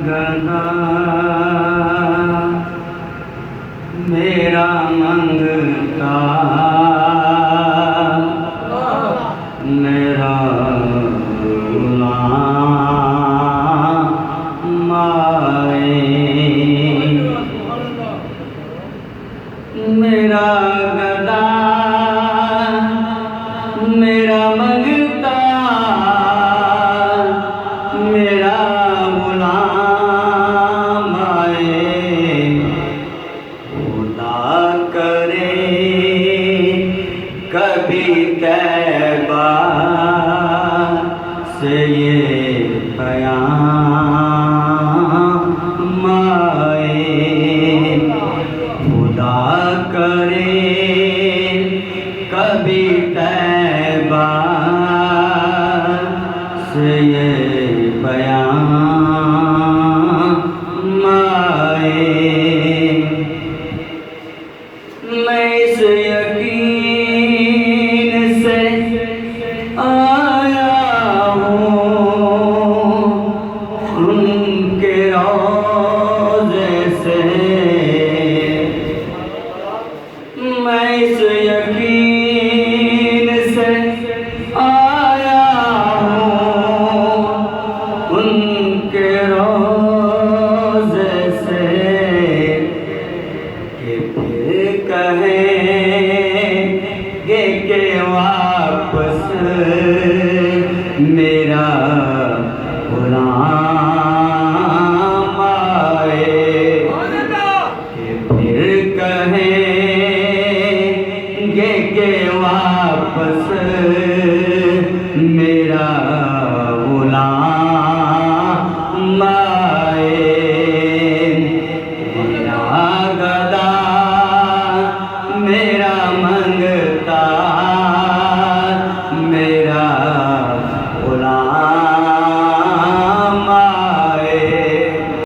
गदा मेरा मंगता मेरा गुलाम आए। मेरा गदा मेरा मंगता मेरा गुलाम आए। खुदा करे कभी तैबा से ये पैगाम आए। खुदा करे कभी तैबा से ये पैगाम आए। मैं इस यकीन से आया हूँ उनके रोज़े से। मैं इस यकीन से आया हूँ उनके रोज़े से कि फिर कहेंगे कि वापस मेरा गुलाम